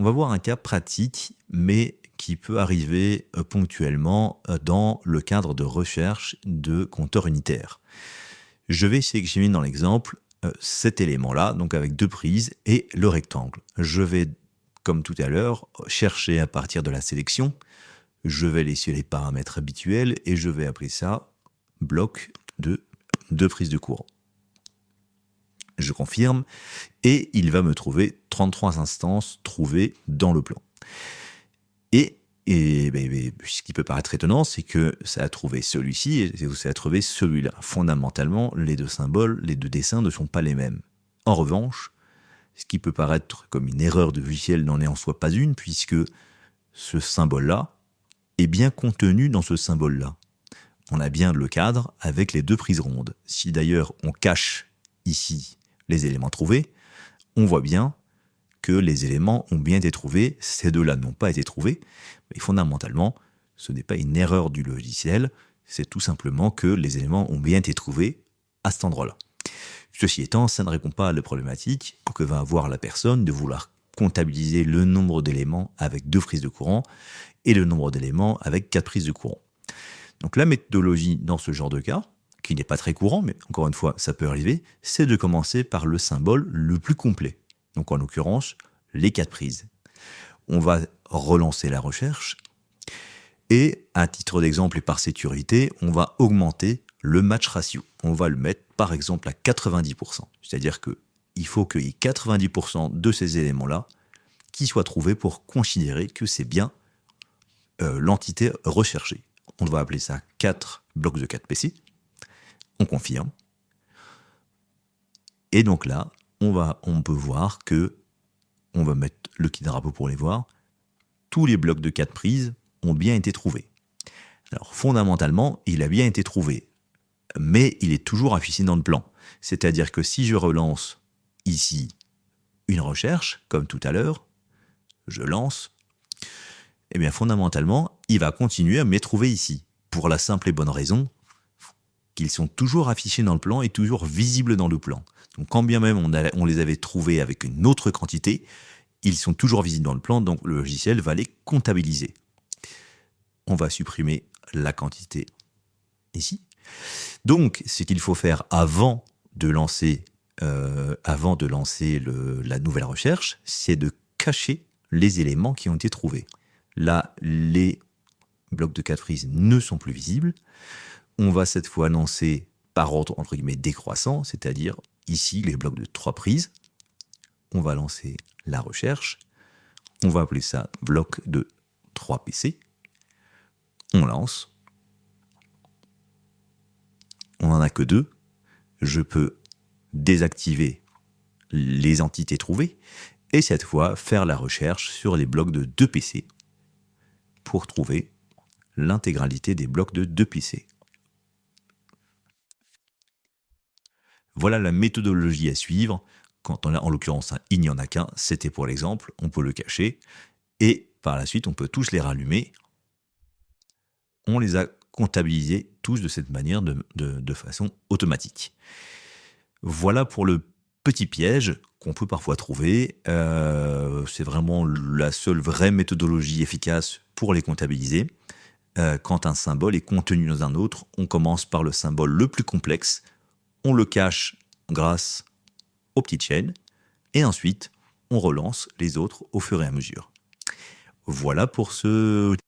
On va voir un cas pratique, mais qui peut arriver ponctuellement dans le cadre de recherche de compteurs unitaires. Je vais sélectionner dans l'exemple cet élément-là, donc avec 2 prises et le rectangle. Je vais, comme tout à l'heure, chercher à partir de la sélection. Je vais laisser les paramètres habituels et je vais appeler ça bloc de 2 prises de courant. Je confirme et il va me trouver 33 instances trouvées dans le plan. Et ce qui peut paraître étonnant, c'est que ça a trouvé celui-ci et ça a trouvé celui-là. Fondamentalement, les 2 symboles, les 2 dessins ne sont pas les mêmes. En revanche, ce qui peut paraître comme une erreur de logiciel n'en est en soi pas une, puisque ce symbole-là est bien contenu dans ce symbole-là. On a bien le cadre avec les 2 prises rondes. Si d'ailleurs on cache ici les éléments trouvés, on voit bien que les éléments ont bien été trouvés, ces 2-là n'ont pas été trouvés, mais fondamentalement, ce n'est pas une erreur du logiciel, c'est tout simplement que les éléments ont bien été trouvés à cet endroit-là. Ceci étant, ça ne répond pas à la problématique que va avoir la personne de vouloir comptabiliser le nombre d'éléments avec 2 prises de courant et le nombre d'éléments avec 4 prises de courant. Donc la méthodologie dans ce genre de cas, qui n'est pas très courant, mais encore une fois, ça peut arriver, c'est de commencer par le symbole le plus complet. Donc en l'occurrence, les 4 prises. On va relancer la recherche et à titre d'exemple et par sécurité, on va augmenter le match ratio. On va le mettre par exemple à 90%. C'est-à-dire qu'il faut qu'il y ait 90% de ces éléments-là qui soient trouvés pour considérer que c'est bien l'entité recherchée. On va appeler ça 4 blocs de 4 PC. On confirme. Et donc là, on peut voir que, on va mettre le petit drapeau pour les voir, tous les blocs de 4 prises ont bien été trouvés. Alors fondamentalement, il a bien été trouvé, mais il est toujours affiché dans le plan. C'est-à-dire que si je relance ici une recherche, comme tout à l'heure, je lance, et bien fondamentalement, il va continuer à me les trouver ici, pour la simple et bonne raison qu'ils sont toujours affichés dans le plan et toujours visibles dans le plan. Donc quand bien même on les avait trouvés avec une autre quantité, ils sont toujours visibles dans le plan, donc le logiciel va les comptabiliser. On va supprimer la quantité ici. Donc ce qu'il faut faire avant de lancer la nouvelle recherche, c'est de cacher les éléments qui ont été trouvés. Là, les blocs de 4 prises ne sont plus visibles. On va cette fois lancer par ordre entre guillemets décroissant, c'est-à-dire ici les blocs de 3 prises. On va lancer la recherche. On va appeler ça bloc de 3 PC. On lance. On n'en a que 2. Je peux désactiver les entités trouvées et cette fois faire la recherche sur les blocs de 2 PC pour trouver l'intégralité des blocs de 2 PC. Voilà la méthodologie à suivre. Quand on a, en l'occurrence, il n'y en a qu'un, c'était pour l'exemple, on peut le cacher. Et par la suite, on peut tous les rallumer. On les a comptabilisés tous de cette manière de façon automatique. Voilà pour le petit piège qu'on peut parfois trouver. C'est vraiment la seule vraie méthodologie efficace pour les comptabiliser. Quand un symbole est contenu dans un autre, on commence par le symbole le plus complexe, on le cache grâce aux petites chaînes, et ensuite on relance les autres au fur et à mesure. Voilà pour ce